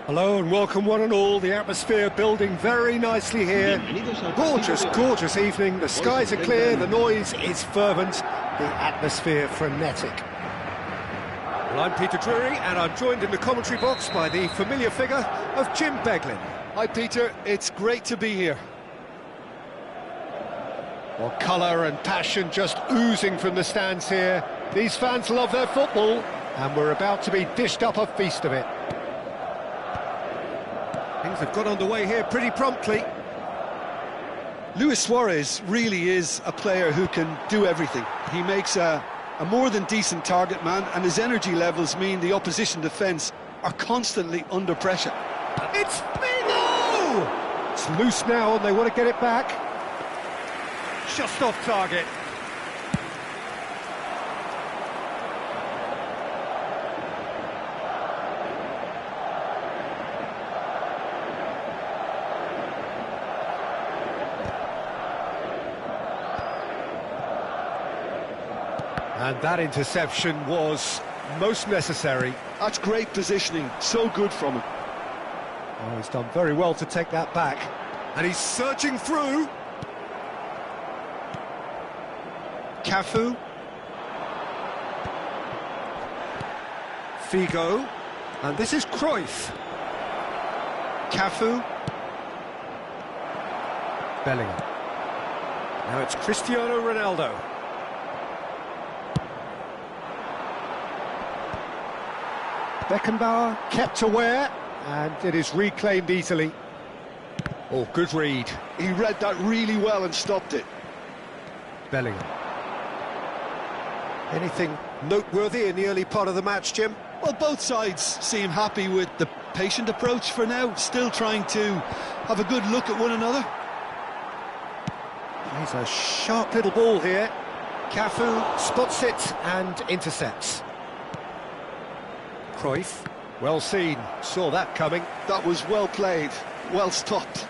Hello and welcome one and all. The atmosphere building very nicely here. Gorgeous, gorgeous evening. The skies are clear, the noise is fervent, the atmosphere frenetic. Well, I'm Peter Drury and I'm joined in the commentary box by the familiar figure of Jim Beglin. Hi Peter, it's great to be here. Well, colour and passion just oozing from the stands here. These fans love their football and we're about to be dished up a feast of it. Things have got underway here pretty promptly. Luis Suarez really is a player who can do everything. He makes a more than decent target man, and his energy levels mean the opposition defence are constantly under pressure. It's Figo! It's loose now and they want to get it back. Just off target. And that interception was most necessary. That's great positioning, so good from him. Oh, he's done very well to take that back. And he's surging through. Cafu. Figo. And this is Cruyff. Cafu. Bellingham. Now it's Cristiano Ronaldo. Beckenbauer kept aware, and it is reclaimed easily. Oh, good read. He read that really well and stopped it. Bellingham. Anything noteworthy in the early part of the match, Jim? Well, both sides seem happy with the patient approach for now, still trying to have a good look at one another. He's a sharp little ball here. Cafu spots it and intercepts. Cruyff, well seen, saw that coming. That was well played, well stopped.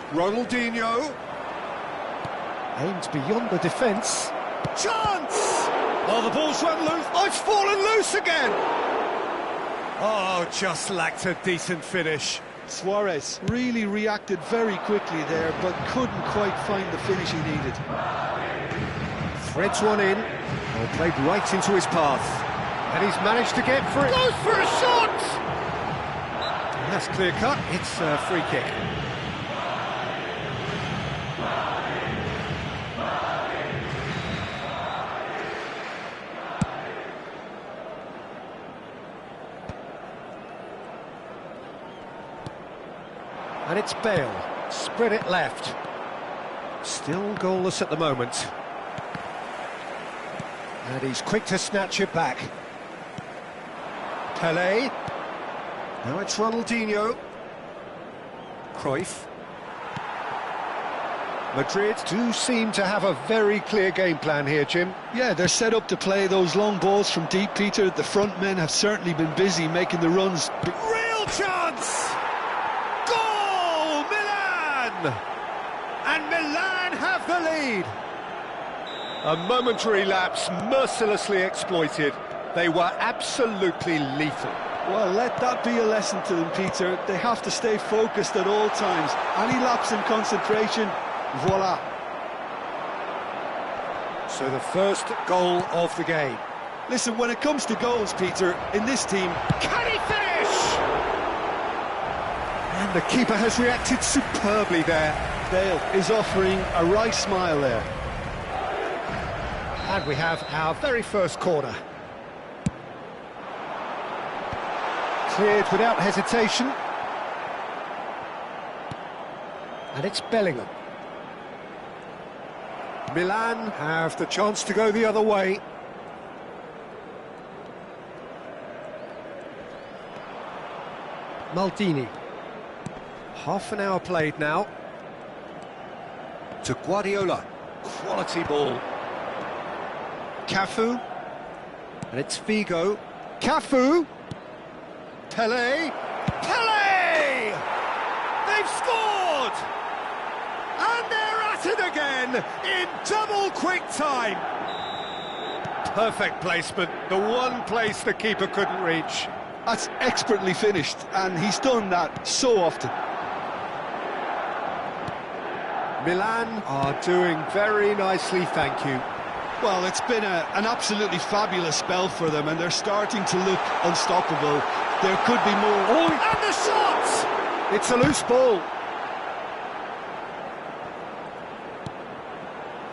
Ronaldinho. Aimed beyond the defence. Chance! Oh, the ball's run loose. Oh, it's fallen loose again! Oh, just lacked a decent finish. Suarez really reacted very quickly there, but couldn't quite find the finish he needed. Threads one in. Oh, played right into his path. And he's managed to get through. Goes for a shot! And that's clear cut. It's a free kick. And it's Bale. Spread it left. Still goalless at the moment. And he's quick to snatch it back. Pelé. Now it's Ronaldinho. Cruyff. Madrid do seem to have a very clear game plan here, Jim. Yeah, they're set up to play those long balls from deep, Peter. The front men have certainly been busy making the runs. Real chance! Goal! Milan! And Milan have the lead. A momentary lapse, mercilessly exploited. They were absolutely lethal. Well, let that be a lesson to them, Peter. They have to stay focused at all times. Any lapse in concentration, voila. So the first goal of the game. Listen, when it comes to goals, Peter, in this team... Can he finish? And the keeper has reacted superbly there. Bale is offering a right smile there. And we have our very first corner. Cleared without hesitation. And it's Bellingham. Milan have the chance to go the other way. Maldini. Half an hour played now. To Guardiola. Quality ball. Cafu. And it's Figo. Cafu. Pelé. Pelé! They've scored! And they're at it again in double quick time. Perfect placement, the one place the keeper couldn't reach. That's expertly finished, and he's done that so often. Milan are doing very nicely, thank you. Well, it's been an absolutely fabulous spell for them, and they're starting to look unstoppable. There could be more. Oh, and the shot! It's a loose ball.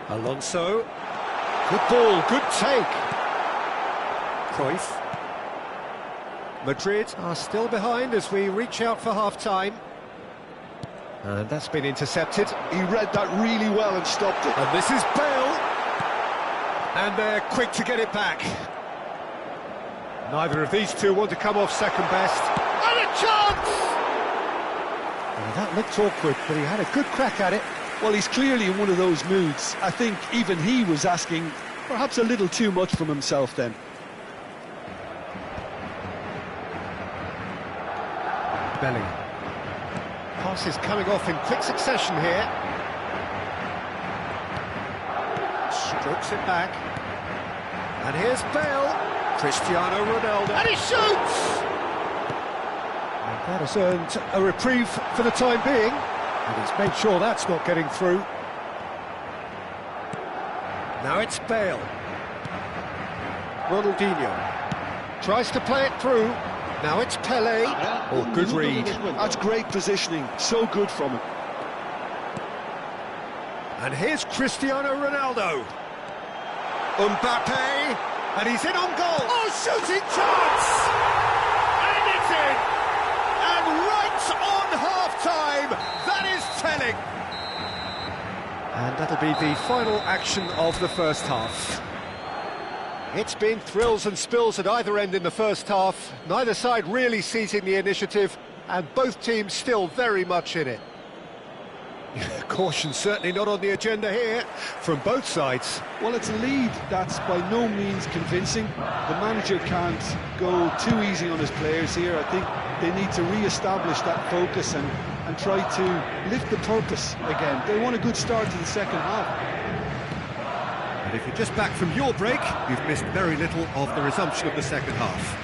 Alonso. Good ball, good take. Cruyff. Madrid are still behind as we reach out for half-time. And that's been intercepted. He read that really well and stopped it. And this is Bale. And they're quick to get it back. Neither of these two want to come off second best. And a chance! Well, that looked awkward, but he had a good crack at it. Well, he's clearly in one of those moods. I think even he was asking perhaps a little too much from himself then. Bellingham. Passes coming off in quick succession here. Strokes it back. And here's Bale. Cristiano Ronaldo. And he shoots! And that has earned a reprieve for the time being. And he's made sure that's not getting through. Now it's Bale. Ronaldinho. Tries to play it through. Now it's Pelé. Oh, good read. That's great positioning. So good from him. And here's Cristiano Ronaldo. Mbappe. And he's in on goal. Oh, shooting chance! And it's in! And right on half-time, that is telling. And that'll be the final action of the first half. It's been thrills and spills at either end in the first half. Neither side really seizing the initiative, and both teams still very much in it. Caution certainly not on the agenda here from both sides. Well, it's a lead that's by no means convincing. The manager can't go too easy on his players here. I think they need to re-establish that focus and try to lift the purpose again. They want a good start to the second half. And if you're just back from your break, you've missed very little of the resumption of the second half.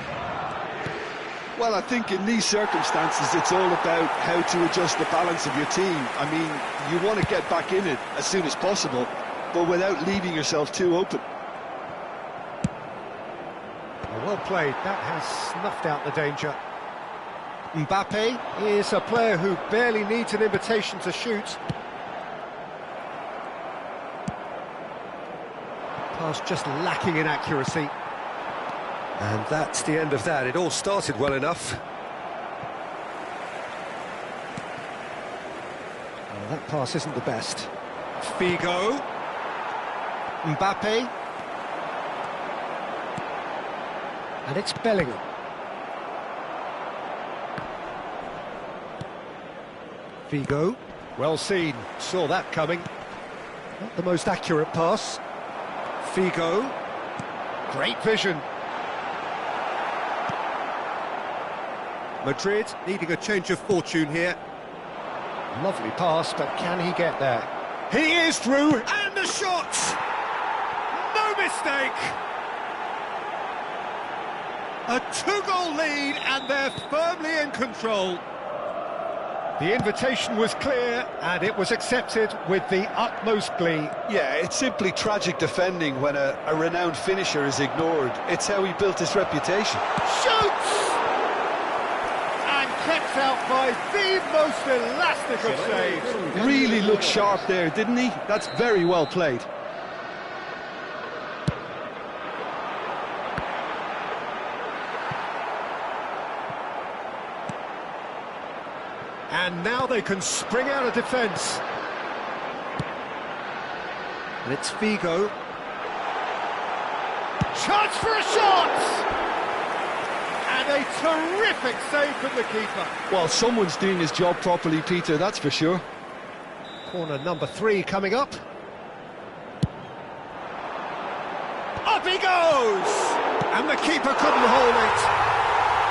Well, I think in these circumstances, it's all about how to adjust the balance of your team. I mean, you want to get back in it as soon as possible, but without leaving yourself too open. Well played, that has snuffed out the danger. Mbappe is a player who barely needs an invitation to shoot. Pass just lacking in accuracy. And that's the end of that. It all started well enough. Well, that pass isn't the best. Figo. Mbappe. And it's Bellingham. Figo. Well seen. Saw that coming. Not the most accurate pass. Figo. Great vision. Madrid needing a change of fortune here. Lovely pass, but can he get there? He is through, and the shot! No mistake! A two-goal lead, and they're firmly in control. The invitation was clear, and it was accepted with the utmost glee. Yeah, it's simply tragic defending when a renowned finisher is ignored. It's how he built his reputation. Shoots! Kept out by the most elastic of saves. Really looked sharp there, didn't he? That's very well played. And now they can spring out of defence. And it's Figo. Chance for a shot! A terrific save from the keeper. Well, someone's doing his job properly, Peter, that's for sure. Corner number 3 coming up. Up he goes! And the keeper couldn't hold it.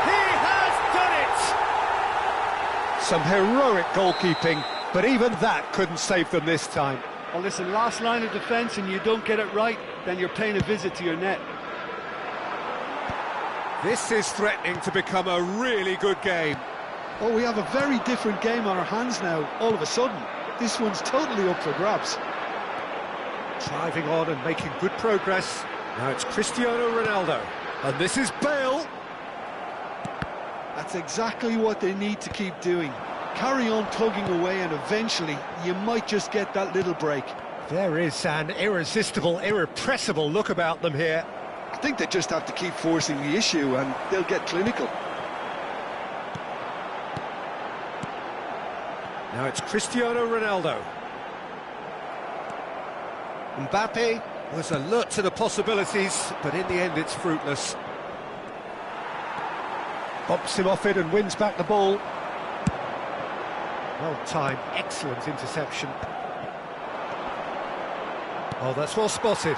He has done it! Some heroic goalkeeping, but even that couldn't save them this time. Well, listen, last line of defence and you don't get it right, then you're paying a visit to your net. This is threatening to become a really good game. Oh, we have a very different game on our hands now, all of a sudden. This one's totally up for grabs. Driving on and making good progress. Now it's Cristiano Ronaldo. And this is Bale. That's exactly what they need to keep doing. Carry on plugging away and eventually you might just get that little break. There is an irresistible, irrepressible look about them here. I think they just have to keep forcing the issue and they'll get clinical. Now it's Cristiano Ronaldo. Mbappe was alert to the possibilities, but in the end it's fruitless. Bumps him off it and wins back the ball. Well timed, excellent interception. Oh, that's well spotted.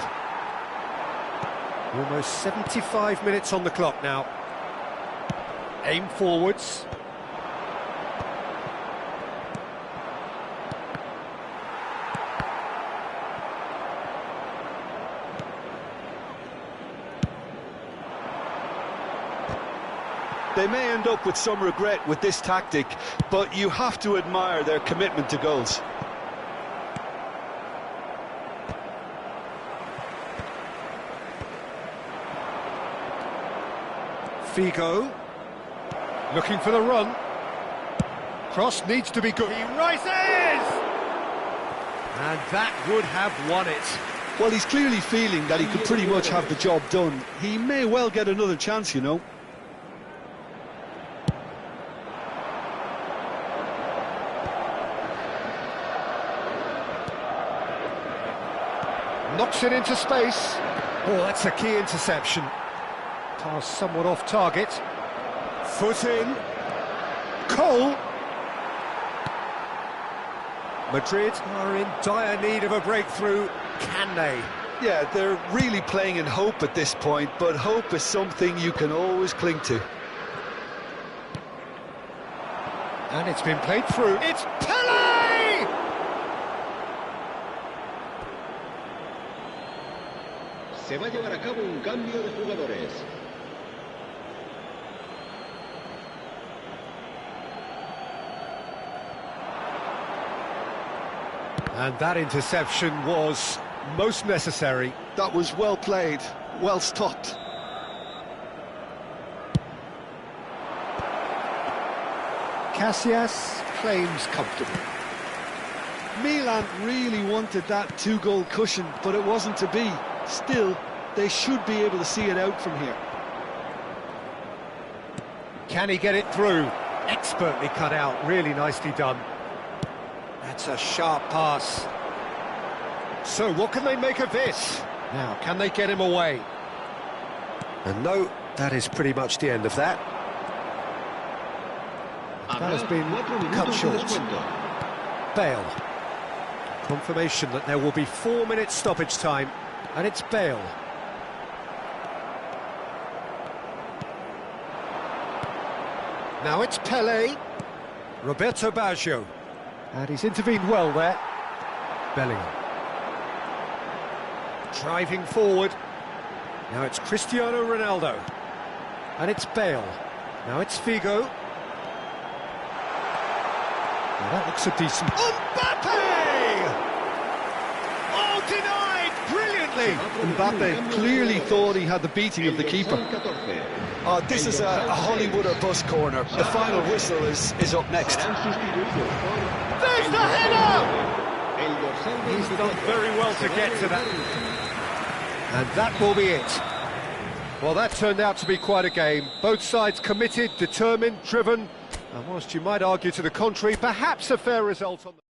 Almost 75 minutes on the clock now. Aim forwards. They may end up with some regret with this tactic, but you have to admire their commitment to goals. Figo, looking for the run. Cross needs to be good. He rises! And that would have won it. Well, he's clearly feeling that he could pretty much have the job done. He may well get another chance, you know. Knocks it into space. Oh, that's a key interception. Pass somewhat off target. Foot in. Cole. Madrid are in dire need of a breakthrough. Can they? Yeah, they're really playing in hope at this point, but hope is something you can always cling to. And it's been played through. It's Pele! Se va a llevar a cabo un cambio de jugadores. And that interception was most necessary. That was well played, well stopped. Casillas claims comfortably. Milan really wanted that two-goal cushion, but it wasn't to be. Still, they should be able to see it out from here. Can he get it through? Expertly cut out, really nicely done. That's a sharp pass. So what can they make of this? Now, can they get him away? And no, that is pretty much the end of that. That has been cut short. Bale. Confirmation that there will be 4 minutes stoppage time. And it's Bale. Now it's Pele. Roberto Baggio. And he's intervened well there. Bellingham. Driving forward. Now it's Cristiano Ronaldo. And it's Bale. Now it's Figo. Now that looks a decent... Mbappe! Oh, denied! Brilliantly! Mbappe clearly thought he had the beating of the keeper. This is a Hollywood or bust corner. The final whistle is up next. There's the header! He's done very well to get to that. And that will be it. Well, that turned out to be quite a game. Both sides committed, determined, driven. And whilst you might argue to the contrary, perhaps a fair result on the...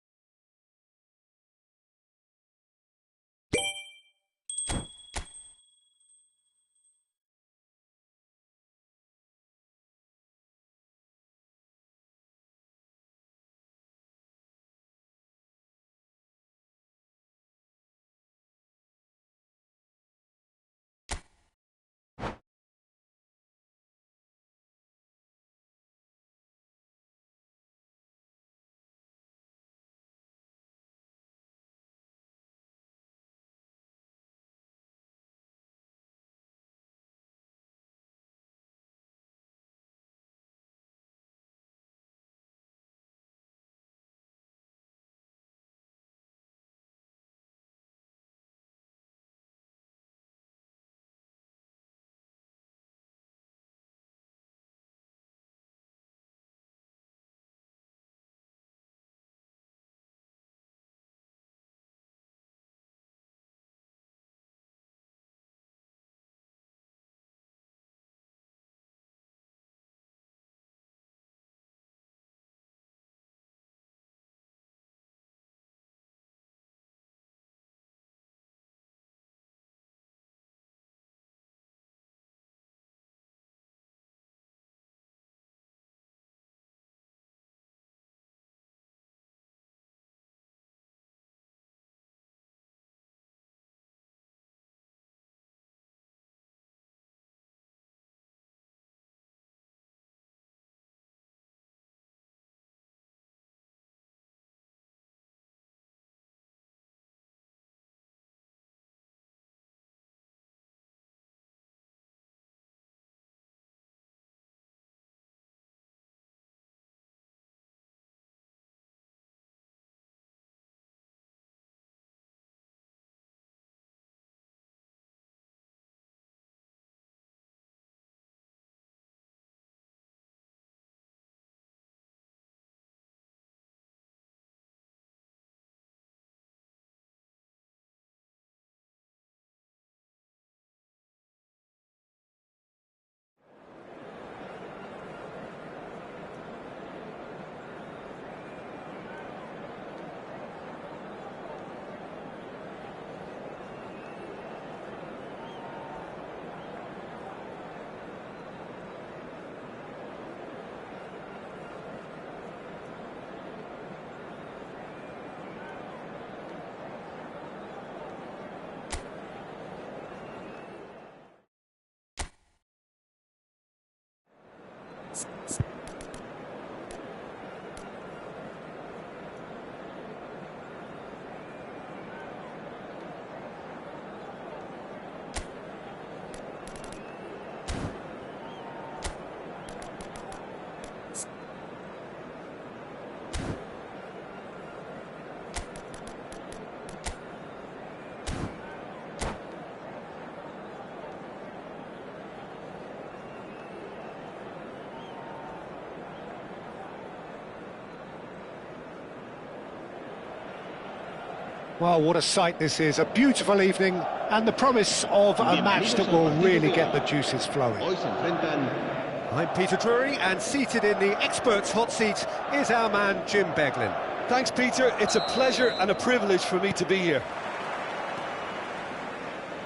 Well, what a sight this is, a beautiful evening, and the promise of a match that will really get the juices flowing. Hoy se enfrentan I'm Peter Drury, and seated in the experts' hot seat is our man Jim Beglin. Thanks, Peter. It's a pleasure and a privilege for me to be here.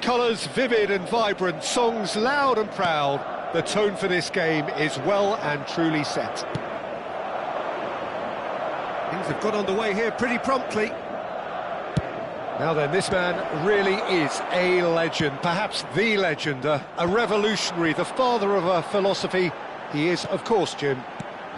Colours vivid and vibrant, songs loud and proud. The tone for this game is well and truly set. Things have got underway here pretty promptly. Now then, this man really is a legend, perhaps the legend, a revolutionary, the father of a philosophy. He is, of course, Jim,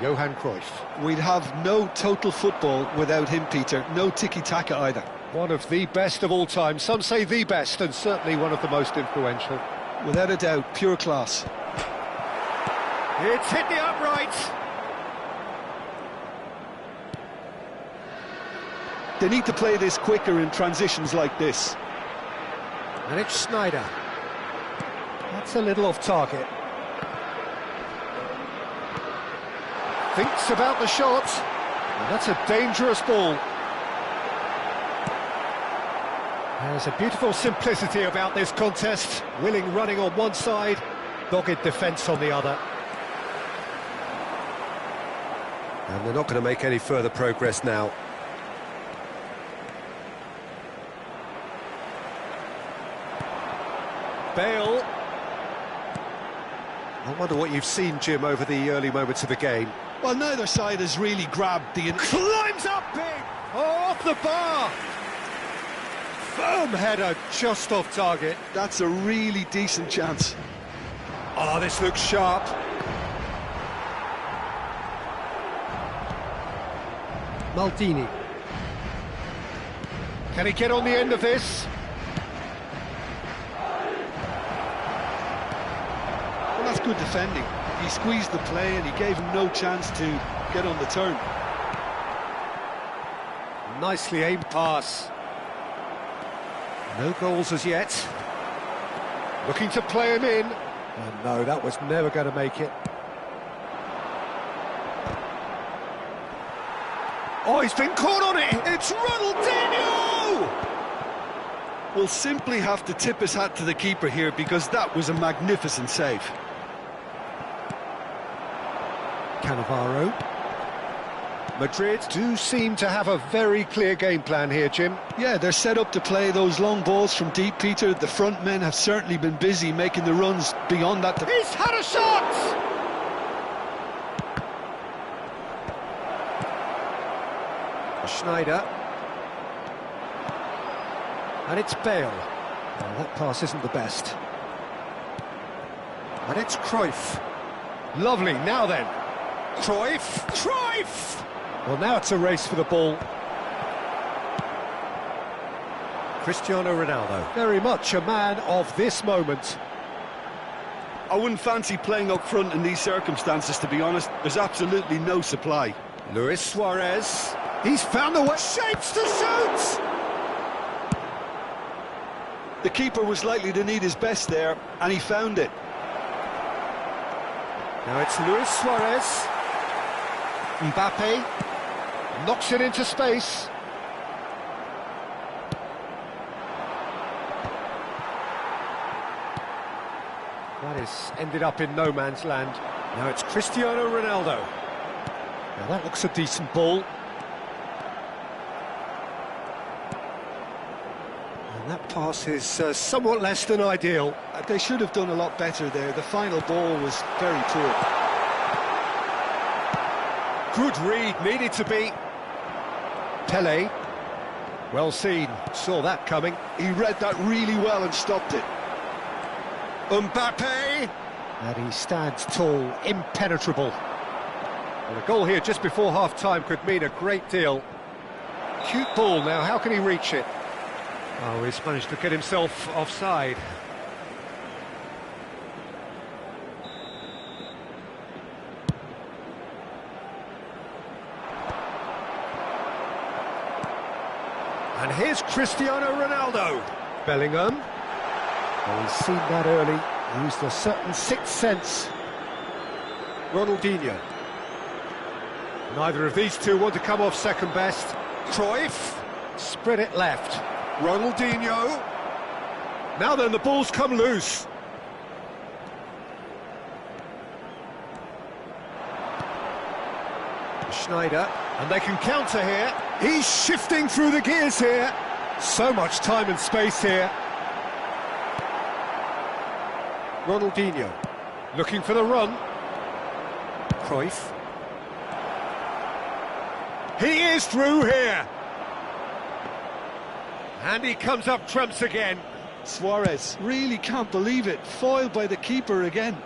Johan Cruyff. We'd have no total football without him, Peter. No tiki-taka either. One of the best of all time, some say the best, and certainly one of the most influential. Without a doubt, pure class. It's hit the uprights. They need to play this quicker in transitions like this. And it's Snyder. That's a little off target. Thinks about the shot. And that's a dangerous ball. There's a beautiful simplicity about this contest. Willing running on one side, dogged defence on the other. And they're not going to make any further progress now. Bale. I wonder what you've seen, Jim, over the early moments of the game. Well, neither side has really grabbed the... Climbs up big! Oh, off the bar! Firm header, just off target. That's a really decent chance. Oh, this looks sharp. Maldini. Can he get on the end of this? Well, that's good defending. He squeezed the play and he gave him no chance to get on the turn. Nicely aimed pass. No goals as yet. Looking to play him in. Oh no, that was never going to make it. Oh, he's been caught on it! It's Ronaldinho! We'll simply have to tip his hat to the keeper here because that was a magnificent save. Cannavaro. Madrid do seem to have a very clear game plan here, Jim. Yeah, they're set up to play those long balls from deep, Peter. The front men have certainly been busy making the runs beyond that. He's had a shot! Schneider. And it's Bale. Well, that pass isn't the best. And it's Cruyff. Lovely, now then. Cruyff! Cruyff! Well, now it's a race for the ball. Cristiano Ronaldo. Very much a man of this moment. I wouldn't fancy playing up front in these circumstances, to be honest. There's absolutely no supply. Luis Suarez. He's found the way. Shapes to shoot! The keeper was likely to need his best there, and he found it. Now it's Luis Suarez. Mbappe knocks it into space. That is ended up in no man's land. Now it's Cristiano Ronaldo. Now that looks a decent ball. And that pass is somewhat less than ideal. They should have done a lot better there. The final ball was very poor. Good read, needed to be. Pele. Well seen, saw that coming. He read that really well and stopped it. Mbappe! And he stands tall, impenetrable. Well, a goal here just before half-time could mean a great deal. Cute ball now, how can he reach it? Oh, he's managed to get himself offside. And here's Cristiano Ronaldo. Bellingham. Well, he's seen that early, used a certain sixth sense. Ronaldinho. Neither of these two want to come off second best. Cruyff. Spread it left. Ronaldinho. Now then, the ball's come loose. Schneider, and they can counter here. He's shifting through the gears here. So much time and space here. Ronaldinho, looking for the run. Cruyff. He is through here. And he comes up trumps again. Suarez really can't believe it, foiled by the keeper again.